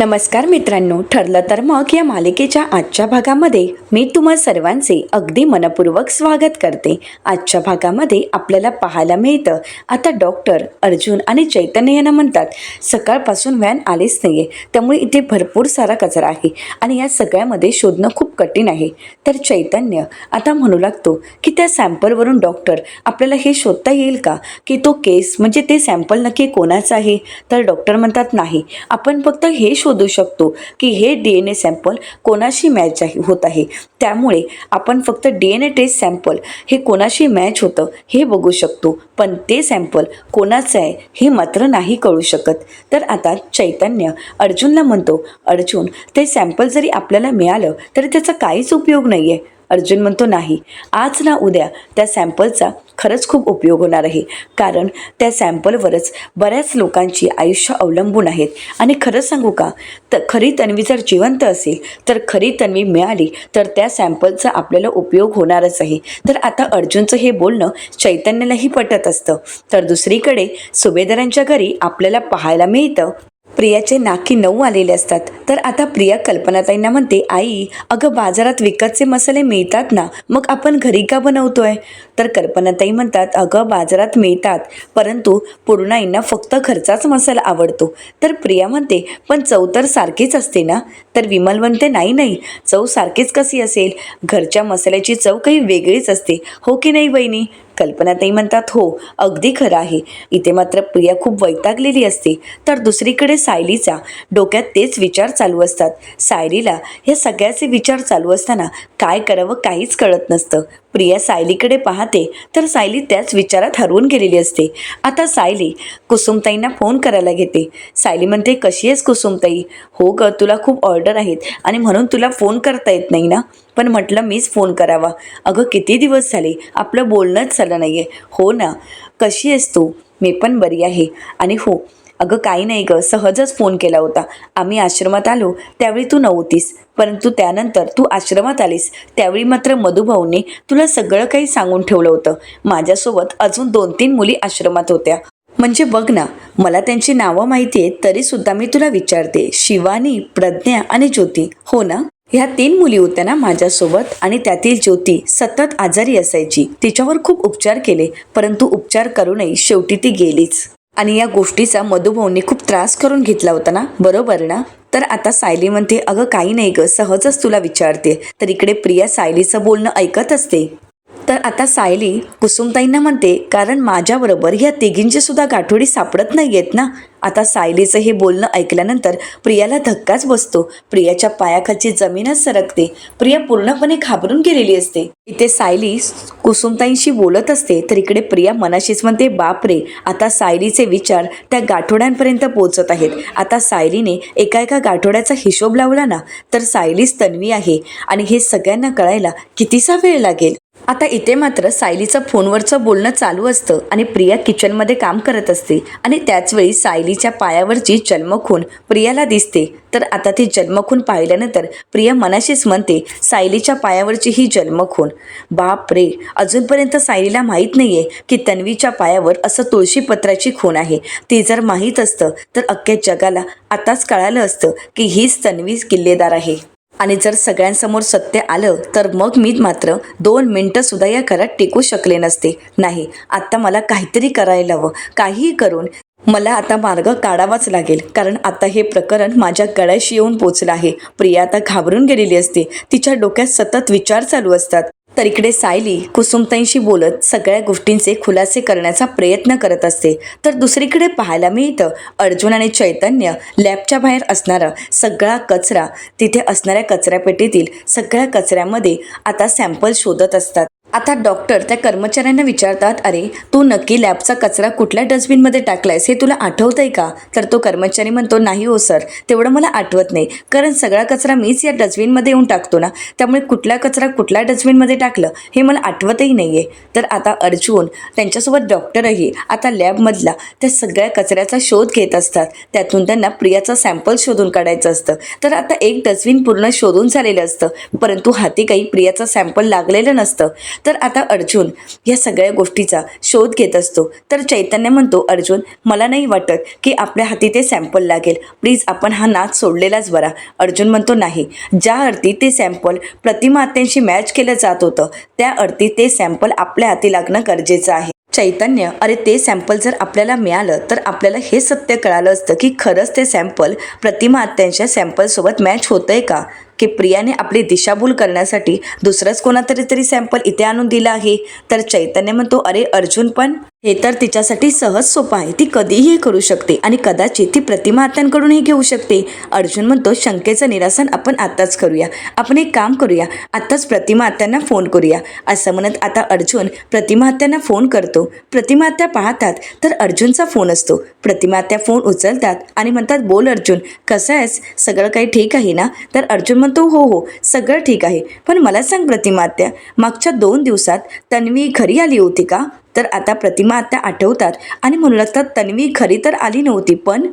नमस्कार मित्रांनो, ठरलं तर मग या मालिकेच्या आजच्या भागामध्ये मी तुम्हा सर्वांचे अगदी मनपूर्वक स्वागत करते। आजच्या भागामध्ये आपल्याला पाहायला मिळतं आता डॉक्टर अर्जुन आणि चैतन्य यांना म्हणतात सकाळपासून व्हॅन आलीच नाहीये, त्यामुळे इथे भरपूर सारा कचरा आहे आणि या सगळ्यामध्ये शोधणं खूप कठीण आहे। तर चैतन्य आता म्हणू लागतो की त्या सॅम्पलवरून डॉक्टर आपल्याला हे शोधता येईल का की तो केस म्हणजे ते सॅम्पल नक्की कोणाचं आहे। तर डॉक्टर म्हणतात नाही, आपण फक्त हे शोधू शकतो की हे DNA सॅम्पल कोणाशी मॅच होत आहे, त्यामुळे आपण फक्त DNA टेस्ट सॅम्पल हे कोणाशी मॅच होतं हे बघू शकतो, पण ते सॅम्पल कोणाचं आहे हे मात्र नाही कळू शकत। तर आता चैतन्य अर्जुनला म्हणतो, अर्जुन ते सॅम्पल जरी आपल्याला मिळालं तरी त्याचा काहीच उपयोग नाही आहे। अर्जुन म्हणतो नाही, आज ना उद्या त्या सॅम्पलचा खरंच खूप उपयोग होणार आहे, कारण त्या सॅम्पलवरच बऱ्याच लोकांची आयुष्य अवलंबून आहेत। आणि खरं सांगू का, तर खरी तन्वी जर जिवंत असेल तर खरी तन्वी मिळाली तर त्या सॅम्पलचा आपल्याला उपयोग होणारच आहे। तर आता अर्जुनचं हे बोलणं चैतन्यालाही पटत असतं। तर दुसरीकडे सुभेदारांच्या घरी आपल्याला पाहायला मिळतं प्रियाचे नाकी 9 आलेले असतात। तर आता प्रिया कल्पनाताईंना म्हणते, आई अगं बाजारात विकतचे मसाले मिळतात ना, मग आपण घरी का बनवतोय। तर कल्पनाताई म्हणतात, अगं बाजारात मिळतात, परंतु पूर्णाईंना फक्त घरचाच मसाला आवडतो। तर प्रिया म्हणते, पण चव तर सारखीच असते ना। तर विमल म्हणते, नाही, चव सारखीच कशी असेल, घरच्या मसाल्याची चव काही वेगळीच असते, हो की नाही वहिनी। कल्पनाताई म्हणतात, हो अगदी खरं आहे। इथे मात्र प्रिया खूप वैतागलेली असते। तर दुसरीकडे सायलीच्या डोक्यात तेच विचार चालू असतात। सायलीला या सगळ्याचे विचार चालू असताना काय करावं काहीच कळत नसतं। प्रिया सायलीकडे पाहते तर सायली त्याच विचारात हरवून गेलेली असते। आता सायली कुसुमताईंना फोन करायला घेते। सायली म्हणते, कशी आहेस कुसुमताई। हो ग, तुला खूप ऑर्डर आहेत आणि म्हणून तुला फोन करता येत नाही ना, पण म्हटलं मीच फोन करावा। अगं किती दिवस झाले आपलं बोलणंच झालं नाहीये। हो ना, कशी आहेस तू। मी पण बरी आहे। आणि हो अगं काही नाही ग, सहजच फोन केला होता। आम्ही आश्रमात आलो त्यावेळी तू नव्हतीस, परंतु त्यानंतर तू आश्रमात आलीस त्यावेळी मात्र मधुभाऊंनी तुला सगळं काही सांगून ठेवलं होतं। माझ्यासोबत अजून 2-3 मुली आश्रमात होत्या, म्हणजे बघ ना, मला त्यांची नावं माहिती आहेत तरी सुद्धा मी तुला विचारते, शिवानी, प्रज्ञा आणि ज्योती, हो ना। ह्या 3 मुली होत्या ना माझ्यासोबत, आणि त्यातील ज्योती सतत आजारी असायची। तिच्यावर खूप उपचार केले, परंतु उपचार करूनही शेवटी ती गेलीच, आणि या गोष्टीचा मधुभाऊंनी खूप त्रास करून घेतला होता ना, बरोबर ना। तर आता सायली म्हणते, अगं काही नाही ग, सहजच तुला विचारते। तर इकडे प्रिया सायलीचं बोलणं ऐकत असते। तर आता सायली कुसुमताईंना म्हणते, कारण माझ्याबरोबर ह्या तिघींची सुद्धा गाठोडी सापडत नाही आहेत ना। आता सायलीचं हे बोलणं ऐकल्यानंतर प्रियाला धक्काच बसतो। प्रियाच्या पायाखालची जमीनच सरकते। प्रिया पूर्णपणे घाबरून गेलेली असते। इथे सायली कुसुमताईंशी बोलत असते तर इकडे प्रिया मनाशीच म्हणते, बापरे, आता सायलीचे विचार त्या गाठोड्यांपर्यंत पोहोचत आहेत। आता सायलीने एका गाठोड्याचा हिशोब लावला ना तर सायलीच तन्वी आहे, आणि हे सगळ्यांना कळायला कितीसा वेळ लागेल। आता इथे मात्र सायलीचं फोनवरचं बोलणं चालू असतं आणि प्रिया किचनमध्ये काम करत असते, आणि त्याचवेळी सायलीच्या पायावरची जन्मखून प्रियाला दिसते। तर आता ती जन्मखून पाहिल्यानंतर प्रिया मनाशीच म्हणते, सायलीच्या पायावरची ही जन्मखून, बाप रे, अजूनपर्यंत सायलीला माहीत नाहीये की तन्वीच्या पायावर असं तुळशीपत्राची खूण आहे। ती जर माहीत असतं तर अख्ख्या जगाला आताच कळालं असतं की हीच तन्वी किल्लेदार आहे, आणि जर सगळ्यांसमोर सत्य आलं तर मग मी मात्र 2 मिनिटं सुद्धा या घरात टिकू शकले नसते। नाही, आता मला काहीतरी करायला हवं, काहीही करून मला आता मार्ग काढावाच लागेल, कारण आता हे प्रकरण माझ्या गळ्याशी येऊन पोचलं आहे। प्रिया आता घाबरून गेलेली असते, तिच्या डोक्यात सतत विचार चालू असतात। तर इकडे सायली कुसुमताईंशी बोलत सगळ्या गोष्टींचे खुलासे करण्याचा प्रयत्न करत असते। तर दुसरीकडे पाहायला मिळतं अर्जुन आणि चैतन्य लॅबच्या बाहेर असणारा सगळा कचरा, तिथे असणाऱ्या कचऱ्यापेटीतील सगळ्या कचऱ्यामध्ये आता सॅम्पल शोधत असतात। आता डॉक्टर त्या कर्मचाऱ्यांना विचारतात, अरे तू नक्की लॅबचा कचरा कुठल्या डस्टबिनमध्ये टाकलायस हे तुला आठवतंय का। तर तो कर्मचारी म्हणतो, नाही हो सर, तेवढं मला आठवत नाही, कारण सगळा कचरा मीच या डस्टबिनमध्ये येऊन टाकतो ना, त्यामुळे कुठला कचरा कुठल्या डस्टबिनमध्ये टाकलं हे मला आठवतही नाही आहे। तर आता अर्जुन त्यांच्यासोबत डॉक्टरही आता लॅबमधला त्या सगळ्या कचऱ्याचा शोध घेत असतात। त्यातून त्यांना प्रियाचा सॅम्पल शोधून काढायचं असतं। तर आता एक डस्टबिन पूर्ण शोधून झालेलं असतं, परंतु हाती काही प्रियाचं सॅम्पल लागलेलं नसतं। तर आता अर्जुन या सगळ्या गोष्टीचा शोध घेत असतो. तर चैतन्य म्हणतो, अर्जुन मला नाही वाटत की आपल्या हाती ते सॅम्पल लागेल, प्लीज आपण हा नाच सोडलेलाच बरा. अर्जुन म्हणतो नाही, ज्या अर्थी ते सॅम्पल प्रतिमा आत्यांशी मॅच केलं जात होतं त्या अर्थी ते सॅम्पल आपल्या हाती लागणं गरजेचं आहे. चैतन्य, अरे ते सॅम्पल जर आपल्याला मिळालं तर आपल्याला हे सत्य कळालं असतं की खरंच ते सॅम्पल प्रतिमा आत्यांच्या सॅम्पलसोबत मॅच होतंय का, की प्रियाने आपली दिशाभूल करण्यासाठी दुसरंच कोणातरी सॅम्पल इथे आणून दिलं आहे. तर चैतन्य म्हणतो, अरे अर्जुन पण हे तर तिच्यासाठी सहज सोपं आहे, ती कधीही करू शकते आणि कदाचित ती प्रतिमा आत्यांकडूनही घेऊ शकते. अर्जुन म्हणतो, शंकेचं निरासन आपण आत्ताच करूया, आपण एक काम करूया, आत्ताच प्रतिमा आत्यांना फोन करूया. असं म्हणत आता अर्जुन प्रतिमा आत्यांना फोन करतो. प्रतिमा आत्या पाहतात तर अर्जुनचा फोन असतो. प्रतिमा आत्या फोन उचलतात आणि म्हणतात, बोल अर्जुन, कसं आहेस, सगळं काही ठीक आहे ना? तर अर्जुन म्हणतो, हो हो सगळं ठीक आहे, पण मला सांग प्रतिमा आत्या, मागच्या 2 दिवसात तन्वी घरी आली होती का? तर आता प्रतिमा आत्या आठवतात आणि म्हणू लागतात, तन्वी घरी तर आली नव्हती, पण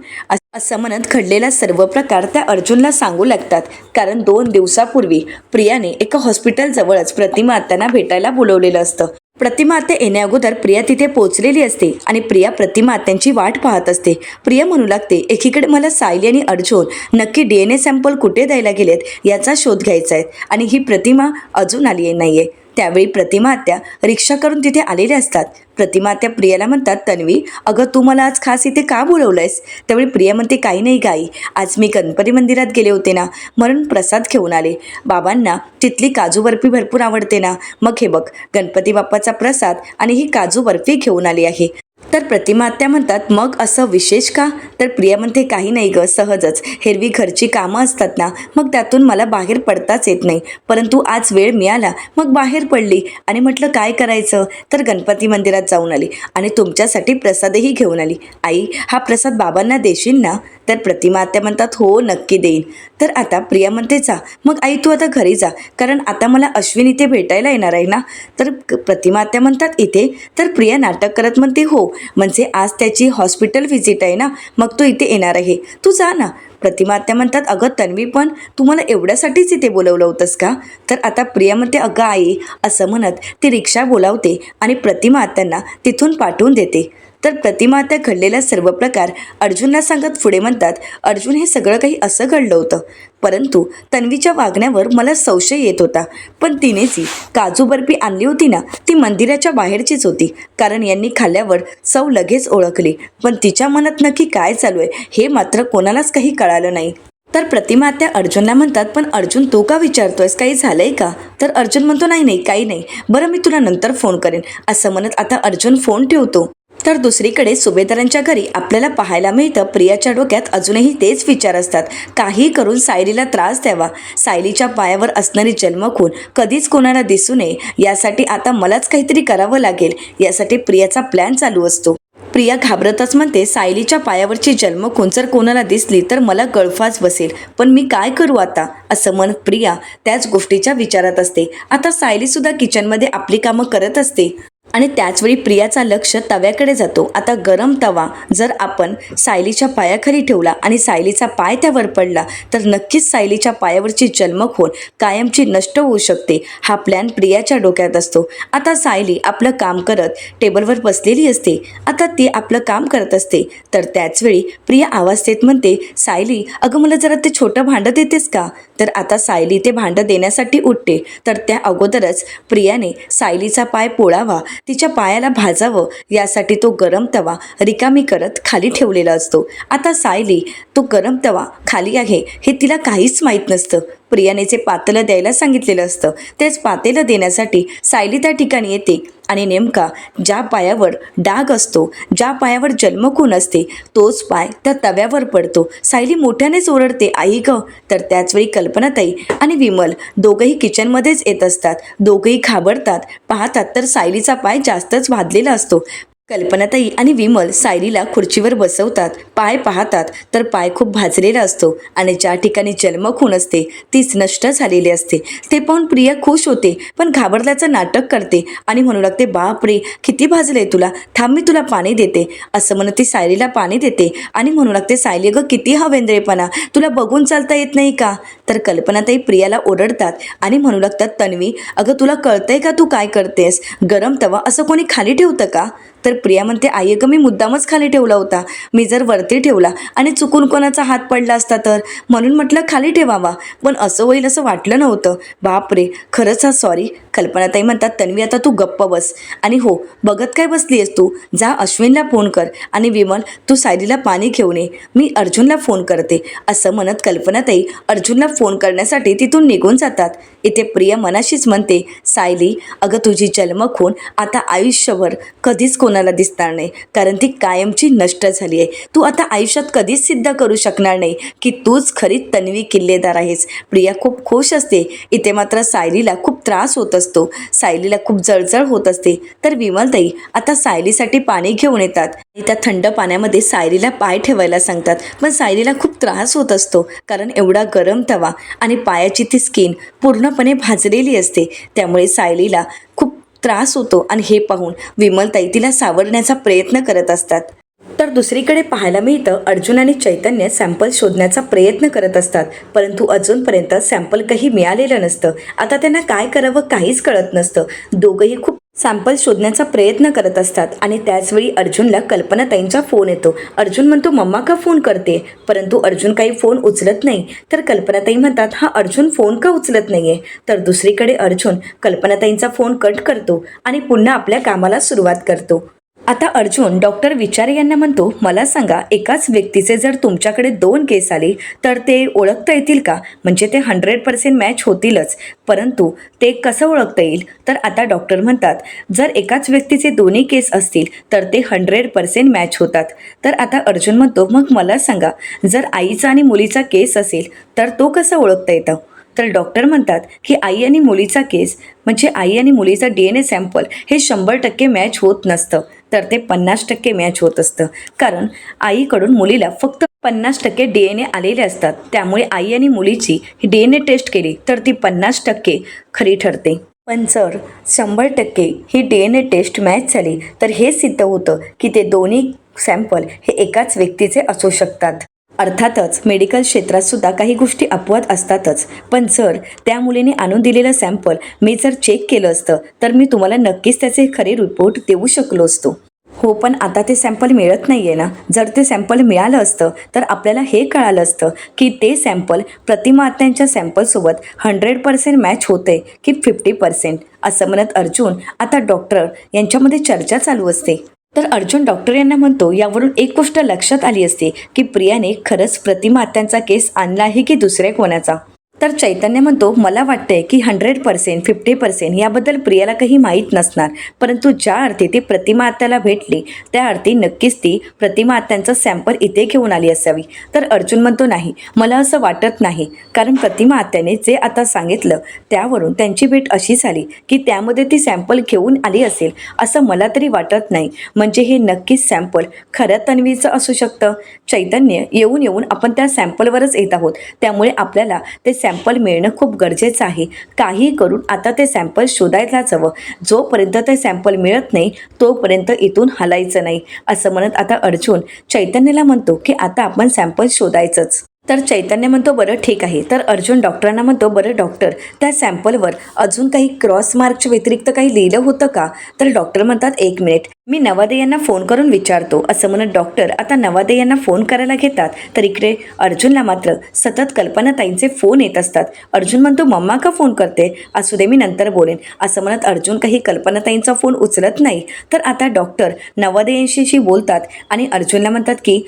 असं म्हणत घडलेला सर्व प्रकार त्या अर्जुनला सांगू लागतात. कारण 2 दिवसापूर्वी प्रियाने एका हॉस्पिटलजवळच प्रतिमा आत्यांना भेटायला बोलवलेलं असतं. प्रतिमा आत्या येण्याअगोदर प्रिया तिथे पोहोचलेली असते आणि प्रिया प्रतिमा आत्यांची वाट पाहत असते. प्रिया म्हणू लागते, एकीकडे मला सायली आणि अर्जुन नक्की DNA सॅम्पल कुठे द्यायला गेलेत याचा शोध घ्यायचा आहे आणि ही प्रतिमा अजून आली नाहीये. त्यावेळी प्रतिमा आत्या रिक्षा करून तिथे आलेल्या असतात. प्रतिमा आत्या प्रियाला म्हणतात, तन्वी अगं तू मला आज खास इथे का बोलवलंयस? त्यावेळी प्रिया म्हणते, काही नाही गाई, आज मी गणपती मंदिरात गेले होते ना, म्हणून प्रसाद घेऊन आले. बाबांना तिथली काजू बर्फी भरपूर आवडते ना, मग हे बघ गणपती बाप्पाचा प्रसाद आणि ही काजू बर्फी घेऊन आली आहे. तर प्रतिमा आत्या म्हणतात, मग असं विशेष का? तर प्रिया म्हणते, काही नाही ग, सहजच, हेरवी घरची कामं असतात ना, मग त्यातून मला बाहेर पडताच येत नाही, परंतु आज वेळ मिळाला मग बाहेर पडली आणि म्हटलं काय करायचं, तर गणपती मंदिरात जाऊन आली आणि तुमच्यासाठी प्रसादही घेऊन आली. आई, हा प्रसाद बाबांना देशील ना? तर प्रतिमा आत्या म्हणतात, हो नक्की देईन. तर आता प्रिया म्हणते, जा मग आई तू आता घरी जा, कारण आता मला अश्विन इथे भेटायला येणार आहे ना? तर प्रतिमा आत्या म्हणतात, इथे? तर प्रिया नाटक करत म्हणते, हो म्हणजे आज त्याची हॉस्पिटल व्हिजिट आहे ना, मग तो इथे येणार आहे, तू जा ना. प्रतिमा आत्या म्हणतात, अगं तन्वी पण तू मला एवढ्यासाठीच इथे बोलवलं होतंस का? तर आता प्रिया म्हणते, अगं आई, असं म्हणत ती रिक्षा बोलावते आणि प्रतिमा आत्यांना तिथून पाठवून देते. तर प्रतिमा आत्या घडलेला सर्व प्रकार अर्जुनला सांगत पुढे म्हणतात, अर्जुन हे सगळं काही असं घडलं होतं, परंतु तन्वीच्या वागण्यावर मला संशय येत होता, पण तिने जी काजू बर्फी आणली होती ना, ती मंदिराच्या बाहेरचीच होती, कारण यांनी खाल्ल्यावर चव लगेच ओळखली, पण तिच्या मनात नक्की काय चालू आहे हे मात्र कोणालाच काही कळालं नाही. तर प्रतिमा आत्या अर्जुनला म्हणतात, पण अर्जुन तू का विचारतोयस, काही झालंय का? तर अर्जुन म्हणतो, नाही नाही काही नाही, बरं मी तुला नंतर फोन करेन. असं म्हणत आता अर्जुन फोन ठेवतो. तर दुसरीकडे सुभेदारांच्या घरी आपल्याला पाहायला मिळतं, प्रियाच्या डोक्यात अजूनही तेच विचार असतात, काही करून सायलीला त्रास द्यावा, सायलीच्या पायावर असणारी जन्मखून कधीच कोणाला दिसू नये, यासाठी आता मलाच काहीतरी करावं लागेल, यासाठी प्रियाचा प्लॅन चालू असतो. प्रिया घाबरतच म्हणते, सायलीच्या पायावरची जन्मखून जर कोणाला दिसली तर मला गळफास बसेल, पण मी काय करू आता? असं म्हणत प्रिया त्याच गोष्टीच्या विचारात असते. आता सायली सुद्धा किचनमध्ये आपली कामं करत असते आणि त्याचवेळी प्रियाचा लक्ष तव्याकडे जातो. आता गरम तवा जर आपण सायलीच्या पायाखाली ठेवला आणि सायलीचा पाय त्यावर पडला तर नक्कीच सायलीच्या पायावरची जन्मखून कायमची नष्ट होऊ शकते, हा प्लॅन प्रियाच्या डोक्यात असतो. आता सायली आपलं काम करत टेबलवर बसलेली असते. आता ती आपलं काम करत असते तर त्याचवेळी प्रिया आवाज देत म्हणते, सायली अगं मला जरा ते छोटं भांडं देतेस का? तर आता सायली ते भांडं देण्यासाठी उठते, तर त्या अगोदरच प्रियाने सायलीचा पाय पोळावा, तिच्या पायाला भाजावं, यासाठी तो गरम तवा रिकामी करत खाली ठेवलेला असतो. आता सायली तो गरम तवा खाली आहे हे तिला काहीच माहीत नसतं. प्रियाने जे पातेलं द्यायला सांगितलेलं असतं तेच पातेलं देण्यासाठी सायली त्या ठिकाणी येते आणि नेमका ज्या पायावर डाग असतो, ज्या पायावर जन्मखून असते, तोच पाय त्या तव्यावर पडतो. सायली मोठ्यानेच ओरडते, आई ग. तर त्याचवेळी कल्पनाताई आणि विमल दोघंही किचनमध्येच येत असतात. दोघंही घाबरतात, पाहतात तर सायलीचा पाय जास्तच भाजलेला असतो. कल्पनाताई आणि विमल सायलीला खुर्चीवर बसवतात. पाय पाहतात तर पाय खूप भाजलेला असतो आणि ज्या ठिकाणी जन्मखून असते तीच नष्ट झालेली असते. ते पाहून प्रिया खुश होते, पण घाबरल्याचं नाटक करते आणि म्हणू लागते, बापरे किती भाजलंय तुला, थांब मी तुला पाणी देते. असं म्हणत ती सायलीला पाणी देते आणि म्हणू लागते, सायली गं किती हा वेंद्रेपणा, तुला बघून चालता येत नाही का? तर कल्पनाताई प्रियाला ओरडतात आणि म्हणू लागतात, तन्वी अगं तुला कळतंय का तू काय करतेस? गरम तवा असं कोणी खाली ठेवतं का? तर प्रिया म्हणते, आई अगं मी मुद्दामच खाली ठेवला होता. मी जर वरती ठेवला आणि चुकून कोणाचा हात पडला असता तर म्हणून म्हटलं खाली ठेवावा, पण असं होईल असं वाटलं नव्हतं. बापरे, खरंच हा सॉरी. कल्पनाताई म्हणतात, तन्वी आता तू गप्प बस. आणि हो, बघत काय बसली आहेस तू? जा अश्विनला फोन कर आणि विमल तू सायलीला पाणी घेऊन ये, मी अर्जुनला फोन करते. असं म्हणत कल्पनाताई अर्जुनला फोन करण्यासाठी तिथून निघून जातात. इथे प्रिया मनाशीच म्हणते, सायली अगं तुझी जन्मखून आता आयुष्यभर कधीच कोणाला दिसणार नाही, कारण ती कायमची नष्ट झाली आहे. तू आता आयुष्यात कधीच सिद्ध करू शकणार नाही की तूच खरी तन्वी किल्लेदार आहेस. प्रिया खूप खुश असते. इथे मात्र सायलीला खूप त्रास होत असतो. सायलीला खूप जळजळ होत असते. तर विमलताई आता सायलीसाठी पाणी घेऊन येतात आणि त्या थंड पाण्यामध्ये सायलीला पाय ठेवायला सांगतात. पण सायलीला खूप त्रास होत असतो, कारण एवढा गरम तवा आणि पायाची ती स्किन पूर्णपणे भाजलेली असते. त्यामुळे सायलीला खूप त्रास होतो आणि हे पाहून विमलताई तिला सावरण्याचा प्रयत्न करत असतात. तर दुसरीकडे पाहायला मिळतं, अर्जुन आणि चैतन्य सॅम्पल शोधण्याचा प्रयत्न करत असतात, परंतु अजूनपर्यंत सॅम्पल काही मिळालेलं नसतं. आता त्यांना काय करावं काहीच कळत नसतं. दोघंही खूप सॅम्पल शोधण्याचा प्रयत्न करत असतात आणि त्याचवेळी अर्जुनला कल्पनाताईंचा फोन येतो. अर्जुन म्हणतो, मम्मा का फोन करते? परंतु अर्जुन काही फोन उचलत नाही. तर कल्पनाताई म्हणतात, हा अर्जुन फोन का उचलत नाहीये? तर दुसरीकडे अर्जुन कल्पनाताईंचा फोन कट करतो आणि पुन्हा आपल्या कामाला सुरुवात करतो. आता अर्जुन डॉक्टर विचारे यांना म्हणतो, मला सांगा, एकाच व्यक्तीचे जर तुमच्याकडे 2 केस आले तर ते ओळखता येतील का? म्हणजे ते 100% मॅच होतीलच, परंतु ते कसं ओळखता येईल? तर आता डॉक्टर म्हणतात, जर एकाच व्यक्तीचे दोन्ही केस असतील तर ते 100% मॅच होतात. तर आता अर्जुन म्हणतो, मग मला सांगा, जर आईचा आणि मुलीचा केस असेल तर तो कसा ओळखता येतं? तर डॉक्टर म्हणतात की आई आणि मुलीचा केस म्हणजे आई आणि मुलीचा DNA सॅम्पल हे 100% मॅच होत नसतं, तर ते 50% मॅच होत असतं. कारण आईकडून मुलीला फक्त 50% DNA आलेले असतात. त्यामुळे आई आणि मुलीची DNA टेस्ट केली तर ती 50% खरी ठरते. पण जर 100% ही DNA टेस्ट मॅच झाली तर हे सिद्ध होतं की ते दोन्ही सॅम्पल हे एकाच व्यक्तीचे असू शकतात. अर्थातच मेडिकल क्षेत्रात सुद्धा काही गोष्टी अपवाद असतातच, पण जर त्या मुलीने आणून दिलेलं सॅम्पल मी जर चेक केलं असतं तर मी तुम्हाला नक्कीच त्याचे खरे रिपोर्ट देऊ शकलो असतो. हो, पण आता ते सॅम्पल मिळत नाही आहे ना. जर ते सॅम्पल मिळालं असतं तर आपल्याला हे कळालं असतं की ते सॅम्पल प्रतिमा आत्यांच्या सॅम्पलसोबत 100% मॅच होते की 50%. असं म्हणत अर्जुन आता डॉक्टर यांच्यामध्ये चर्चा चालू असते. तर अर्जुन डॉक्टर यांना म्हणतो, यावरून एक गोष्ट लक्षात आली असते की प्रियाने खरंच प्रतिमा आत्यांचा केस आणला आहे की दुसऱ्या कोणाचा? तर चैतन्य म्हणतो, मला वाटतंय की 100% 50% याबद्दल प्रियाला काही माहीत नसणार, परंतु ज्या अर्थी ती प्रतिमा आत्याला भेटली त्या अर्थी नक्कीच ती प्रतिमा आत्यांचं सॅम्पल इथे घेऊन आली असावी. तर अर्जुन म्हणतो, नाही, मला असं वाटत नाही, कारण प्रतिमा आत्याने जे आता सांगितलं त्यावरून त्यांची भेट अशी झाली की त्यामध्ये ती सॅम्पल घेऊन आली असेल असं मला तरी वाटत नाही. म्हणजे हे नक्कीच सॅम्पल खरं तन्वीचं असू शकतं. चैतन्य येऊन येऊन आपण त्या सॅम्पलवरच येत आहोत, त्यामुळे आपल्याला ते सॅम्पल मिळणं खूप गरजेचं आहे. काही करून आता ते सॅम्पल शोधायलाच हवं. जोपर्यंत ते सॅम्पल मिळत नाही तोपर्यंत इथून हलायचं नाही. असं म्हणत आता अर्जुन चैतन्याला म्हणतो की आता आपण सॅम्पल शोधायचंच. तर चैतन्य म्हणतो, बरं ठीक आहे. तर अर्जुन डॉक्टरांना म्हणतो, बरं डॉक्टर, त्या सॅम्पलवर अजून काही क्रॉस मार्कच्या व्यतिरिक्त काही लिहिलं होतं का? तर डॉक्टर म्हणतात, 1 मिनिट, मी नवादे यांना फोन करून विचारतो. असं म्हणत डॉक्टर आता नवादे यांना फोन करायला घेतात. तर इकडे अर्जुनला मात्र सतत कल्पनाताईंचे फोन येत असतात. अर्जुन म्हणतो, मम्मा का फोन करते? असू दे, मी नंतर बोलेन. असं म्हणत अर्जुन काही कल्पनाताईंचा फोन उचलत नाही. तर आता डॉक्टर नवादे यांच्याशी बोलतात आणि अर्जुनला म्हणतात की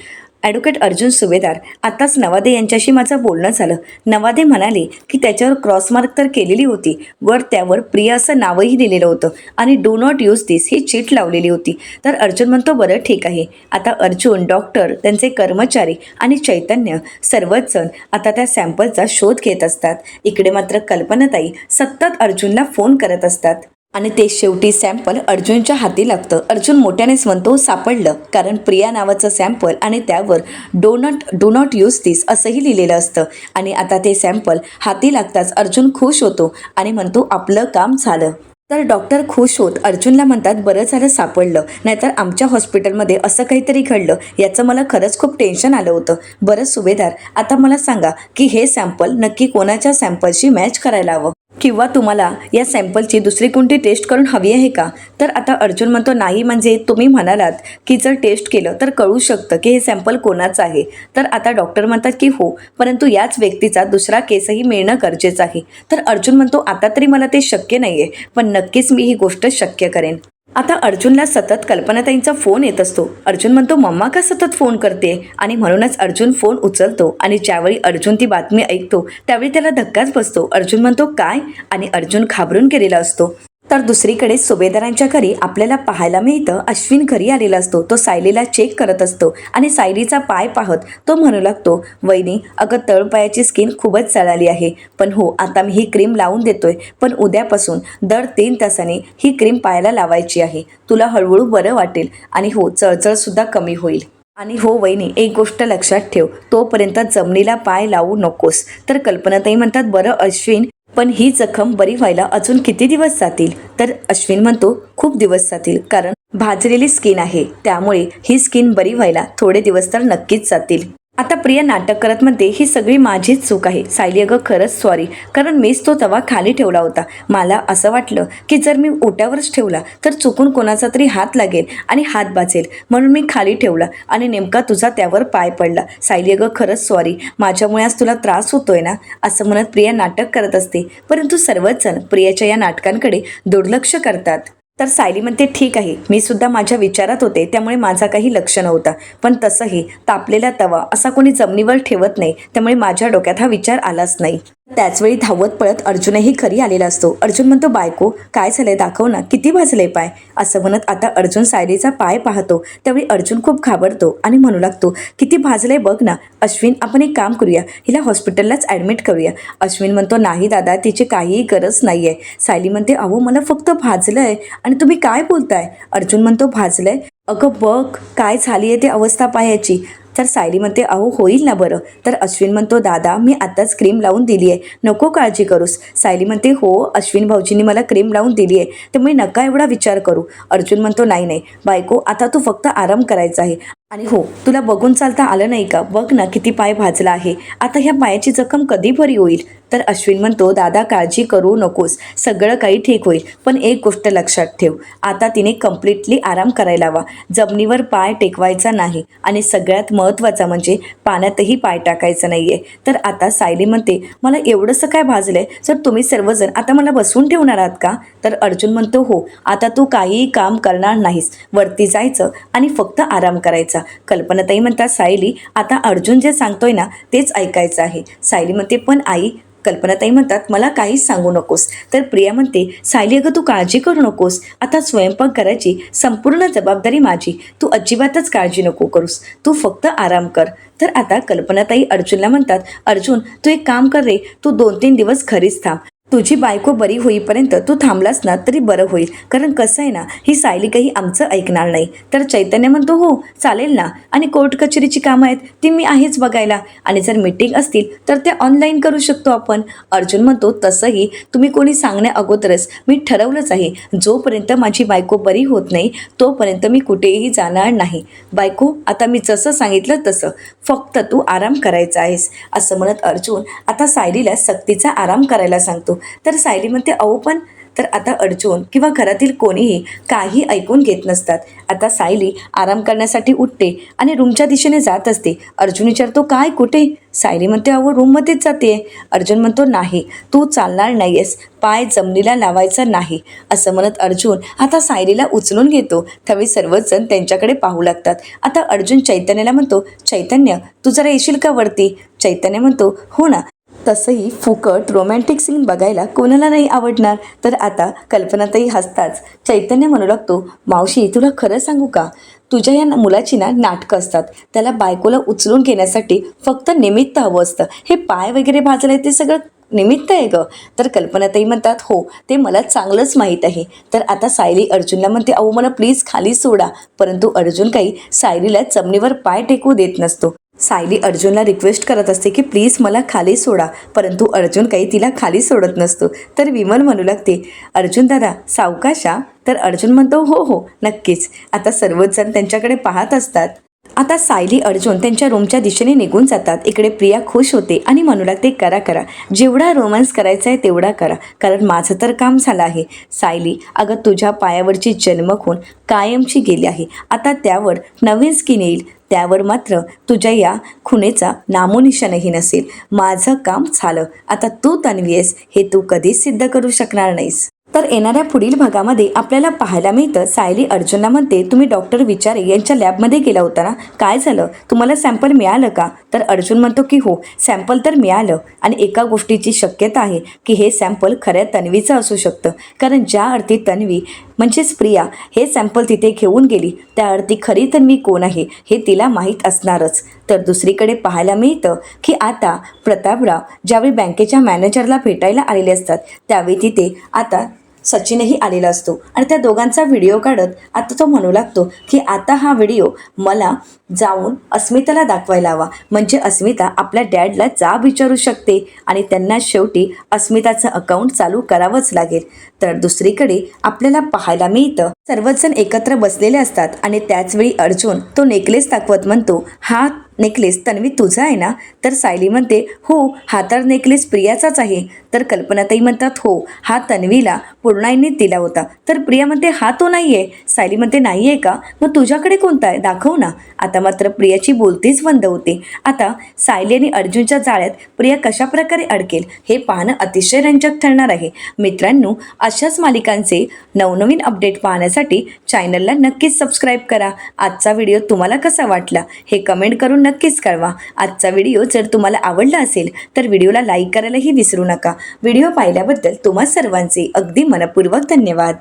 ॲडव्होकेट अर्जुन सुभेदार, आताच नवादे यांच्याशी माझं बोलणं झालं. नवादे म्हणाले की त्याच्यावर क्रॉसमार्क तर केलेली होती, वर त्यावर प्रिया असं नावही लिहिलेलं होतं आणि do not use this he cheat लावलेली होती. तर अर्जुन म्हणतो, बरं ठीक आहे. आता अर्जुन, डॉक्टर, त्यांचे कर्मचारी आणि चैतन्य सर्वच जण आता त्या सॅम्पलचा शोध घेत असतात. इकडे मात्र कल्पनाताई सतत अर्जुनला फोन करत असतात आणि ते शेवटी सॅम्पल अर्जुनच्या हाती लागतं. अर्जुन मोठ्यानेच म्हणतो, सापडलं, कारण प्रिया नावाचं सॅम्पल आणि त्यावर डू नॉट यूज दिस असंही लिहिलेलं असतं. आणि आता ते सॅम्पल हाती लागताच अर्जुन खुश होतो आणि म्हणतो, आपलं काम झालं. तर डॉक्टर खुश होत अर्जुनला म्हणतात, बरं झालं सापडलं, नाहीतर आमच्या हॉस्पिटलमध्ये असं काहीतरी घडलं याचं मला खरंच खूप टेन्शन आलं होतं. बरं सुभेदार, आता मला सांगा की हे सॅम्पल नक्की कोणाच्या सॅम्पलशी मॅच करायला हवं, किंवा तुम्हाला या सॅम्पलची दुसरी कोणती टेस्ट करून हवी आहे का? तर आता अर्जुन म्हणतो, नाही म्हणजे तुम्ही म्हणालात की जर टेस्ट केलं तर कळू शकतं की हे सॅम्पल कोणाचं आहे. तर आता डॉक्टर म्हणतात की हो, परंतु याच व्यक्तीचा दुसरा केसही मिळणं गरजेचं आहे. तर अर्जुन म्हणतो, आता तरी मला ते शक्य नाही आहे, पण नक्कीच मी ही गोष्ट शक्य करेन. आता अर्जुनला सतत कल्पनाताईंचा फोन येत असतो. अर्जुन म्हणतो, मम्मा का सतत फोन करते? आणि म्हणूनच अर्जुन फोन उचलतो आणि ज्यावेळी अर्जुन ती बातमी ऐकतो त्यावेळी त्याला धक्काच बसतो. अर्जुन म्हणतो, काय? आणि अर्जुन घाबरून गेलेला असतो. तर दुसरीकडे सुभेदारांच्या घरी आपल्याला पाहायला मिळतं, अश्विन घरी आलेला असतो. तो सायलीला चेक करत असतो आणि सायलीचा पाय पाहत तो म्हणू लागतो, वहिनी अगं तळपायाची स्किन खूपच चढाली आहे, पण हो आता मी ही क्रीम लावून देतोय, पण उद्यापासून दर 3 तासांनी ही क्रीम पायाला लावायची आहे. तुला हळूहळू बरं वाटेल आणि हो चळचळसुद्धा कमी होईल. आणि हो वहिनी, एक गोष्ट लक्षात ठेव, तोपर्यंत जमिनीला पाय लावू नकोस. तर कल्पनाताई म्हणतात, बरं अश्विन, पण ही जखम बरी व्हायला अजून किती दिवस जातील? तर अश्विन म्हणतो, खूप दिवस जातील, कारण भाजलेली स्किन आहे, त्यामुळे ही स्किन बरी व्हायला थोडे दिवस तर नक्कीच जातील. आता प्रिया नाटक करत म्हणते, ही सगळी माझीच चूक आहे सायली, अगं खरंच सॉरी, कारण मीच तो तवा खाली ठेवला होता. मला असं वाटलं की जर मी ओट्यावरच ठेवला तर चुकून कोणाचा तरी हात लागेल आणि हात वाचेल, म्हणून मी खाली ठेवला आणि नेमका तुझा त्यावर पाय पडला. सायली, अगं खरंच सॉरी, माझ्यामुळे आज तुला त्रास होतोय ना? असं म्हणत प्रिया नाटक करत असते, परंतु सर्वच जण प्रियाच्या या नाटकांकडे दुर्लक्ष करतात. तर सायली म्हणते, ठीक आहे, मी सुद्धा माझ्या विचारात होते, त्यामुळे माझा काही लक्ष नव्हता, पण तसंही तापलेला तवा असा कोणी जमिनीवर ठेवत नाही, त्यामुळे माझ्या डोक्यात हा विचार आलाच नाही. त्याचवेळी धावत पळत अर्जुनही घरी आलेला असतो. अर्जुन म्हणतो, बायको काय झालंय, दाखव ना, किती भाजलंय पाय? असं म्हणत आता अर्जुन सायलीचा पाय पाहतो. त्यावेळी अर्जुन खूप घाबरतो आणि म्हणू लागतो, किती भाजलंय बघ ना. अश्विन, आपण एक काम करूया, हिला हॉस्पिटललाच ॲडमिट करूया. अश्विन म्हणतो, नाही दादा, तिची काहीही गरज नाही आहे. सायली म्हणते, अहो मला फक्त भाजलंय आणि तुम्ही काय बोलताय? अर्जुन म्हणतो, भाजलंय? अगं बघ काय झाली आहे ते अवस्था पायाची. तर सायली म्हणते, अहो होईल ना बरं. तर अश्विन म्हणतो, दादा मी आताच क्रीम लावून दिली आहे, नको काळजी करूस. सायली म्हणते, हो अश्विन भाऊजींनी मला क्रीम लावून दिली आहे, त्यामुळे नका एवढा विचार करू. अर्जुन म्हणतो, नाही नाही बायको, आता तू फक्त आराम करायचा आहे. आणि हो, तुला बघून चालता आलं नाही का? बघ ना किती पाय भाजला आहे, आता ह्या पायाची जखम कधी बरी होईल? तर अश्विन म्हणतो, दादा काळजी करू नकोस, सगळं काही ठीक होईल, पण एक गोष्ट लक्षात ठेव, आता तिने कम्प्लिटली आराम करायला हवा, जमिनीवर पाय टेकवायचा नाही आणि सगळ्यात महत्त्वाचा म्हणजे पाण्यातही पाय टाकायचा नाही आहे. तर आता सायली म्हणते, मला एवढंसं काय भाजलंय, जर तुम्ही सर्वजण आता मला बसवून ठेवणार आहात का? तर अर्जुन म्हणतो, हो, आता तू काहीही काम करणार नाहीस, वरती जायचं आणि फक्त आराम करायचा. कल्पनाताई म्हणतात, सायली आता अर्जुन जे सांगतोय ना तेच ऐकायचं आहे. सायली म्हणते, पण आई. कल्पनाताई म्हणतात, मला काहीच सांगू नकोस. तर प्रिया म्हणते, सायली अगं तू काळजी करू नकोस, आता स्वयंपाकघराची संपूर्ण जबाबदारी माझी, तू अजिबातच काळजी नको करूस, तू फक्त आराम कर. तर आता कल्पनाताई अर्जुनला म्हणतात, अर्जुन तू एक काम कर रे, तू 2-3 दिवस घरीच थांब, तुझी बायको बरी होईपर्यंत तू थांबलास ना तरी बरं होईल, कारण कसं आहे ना, ही सायली काही आमचं ऐकणार नाही. तर चैतन्य म्हणतो, हो चालेल ना, आणि कोर्ट कचेरीची कामं आहेत ती मी आहेच बघायला, आणि जर मीटिंग असतील तर ते ऑनलाईन करू शकतो आपण. अर्जुन म्हणतो, तसंही तुम्ही कोणी सांगण्या अगोदरच मी ठरवलंच आहे, जोपर्यंत माझी बायको बरी होत नाही तोपर्यंत मी कुठेही जाणार नाही. बायको आता मी जसं सांगितलं तसं, फक्त तू आराम करायचा आहेस. असं म्हणत अर्जुन आता सायलीला सक्तीचा आराम करायला सांगतो. तर सायली म्हणते, अहो पण. तर आता अर्जुन किंवा घरातील कोणीही काही ऐकून घेत नसतात. आता सायली आराम करण्यासाठी उठते आणि रूमच्या दिशेने जात असते. अर्जुन विचारतो, काय कुठे? सायली म्हणते, अहो रूममध्येच जाते. अर्जुन म्हणतो, नाही तू चालणार नाहीयेस, पाय जमिनीला लावायचा नाही. असं म्हणत अर्जुन आता सायलीला उचलून घेतो. त्यावेळी सर्वच जण त्यांच्याकडे पाहू लागतात. आता अर्जुन चैतन्याला म्हणतो, चैतन्य तू जरा येशील का वरती? चैतन्य म्हणतो, हो ना, तसंही फुकट रोमॅन्टिक सीन बघायला कोणाला नाही आवडणार. तर आता कल्पनाताई हसताच चैतन्य म्हणू लागतो, मावशी तुला खरं सांगू का, तुझ्या या मुलाची ना नाटकं असतात, त्याला बायकोला उचलून घेण्यासाठी फक्त निमित्त हवं असतं, हे पाय वगैरे भाजलंय ते सगळं निमित्त आहे गं. तर कल्पनाताई म्हणतात, हो ते मला चांगलंच माहीत आहे. तर आता सायली अर्जुनला म्हणते, अहो मला प्लीज खाली सोडा, परंतु अर्जुन काही सायलीला जमिनीवर पाय टेकू देत नसतो. सायली अर्जुनला रिक्वेस्ट करत असते की प्लीज मला खाली सोडा, परंतु अर्जुन काही तिला खाली सोडत नसतो. तर विमल म्हणू लागते, अर्जुन दादा सावकाशा. तर अर्जुन म्हणतो हो हो नक्कीच. आता सर्वच जण त्यांच्याकडे पाहत असतात. आता सायली अर्जुन त्यांच्या रूमच्या दिशेने निघून जातात. इकडे प्रिया खुश होते आणि म्हणू लागते करा करा, जेवढा रोमॅन्स करायचा आहे तेवढा करा, कारण माझं तर काम झालं आहे. सायली अगं तुझ्या पायावरची जन्मखून कायमची गेली आहे, आता त्यावर नवीन स्किन येईल, त्यावर मात्र तुझ्या या खुनेचा नामोनिशाणही नसेल. माझं काम झालं, आता तू तन्वी आहेस हे तू कधीच सिद्ध करू शकणार नाहीस. तर येणाऱ्या पुढील भागामध्ये आपल्याला पाहायला मिळतं सायली अर्जुनला म्हणते, तुम्ही डॉक्टर विचारे यांच्या लॅबमध्ये गेला होता ना, काय झालं, तुम्हाला सॅम्पल मिळालं का? तर अर्जुन म्हणतो की हो सॅम्पल तर मिळालं, आणि एका गोष्टीची शक्यता आहे की हे सॅम्पल खऱ्या तन्वीचं असू शकतं, कारण ज्या अर्थी तन्वी म्हणजेच प्रिया हे सॅम्पल तिथे घेऊन गेली त्या अर्थी खरी तन्वी कोण आहे हे तिला माहीत असणारच. तर दुसरीकडे पाहायला मिळतं की आता प्रतापराव ज्यावेळी बँकेच्या मॅनेजरला भेटायला आलेले असतात त्यावेळी तिथे आता सचिनही आलेला असतो, आणि त्या दोघांचा व्हिडिओ काढत आता तो म्हणू लागतो की आता हा व्हिडिओ मला जाऊन अस्मिताला दाखवायला हवा, म्हणजे अस्मिता आपल्या डॅडला जाब विचारू शकते आणि त्यांना शेवटी अस्मिताचं अकाउंट चालू करावंच लागेल. तर दुसरीकडे आपल्याला पाहायला मिळतं सर्वच जण एकत्र बसलेले असतात, आणि त्याचवेळी अर्जुन तो नेकलेस दाखवत म्हणतो, हा नेकलेस तन्वी तुझा आहे ना? तर सायली म्हणते हो हा तर नेकलेस प्रियाचाच आहे. तर कल्पनाताई म्हणतात हो हा तन्वीला पूर्णाईने दिला होता. तर प्रिया म्हणते हा तो नाही आहे. सायली म्हणते नाही आहे का, मग तुझ्याकडे कोणता आहे दाखव ना. आता मात्र प्रियाची बोलतीच बंद होते. आता सायली आणि अर्जुनच्या जाळ्यात प्रिया कशा प्रकारे अडकेल हे पाहणं अतिशय रंजक ठरणार आहे. मित्रांनो, अशाच मालिकांचे नवनवीन अपडेट पाहण्यासाठी चॅनलला नक्कीच सबस्क्राईब करा. आजचा व्हिडिओ तुम्हाला कसा वाटला हे कमेंट करून नक्कीच कळवा. आजचा व्हिडिओ जर तुम्हाला आवडला असेल तर व्हिडिओला लाईक करायलाही विसरू नका. व्हिडिओ पाहिल्याबद्दल तुम्हा सर्वांचे अगदी मनपूर्वक धन्यवाद.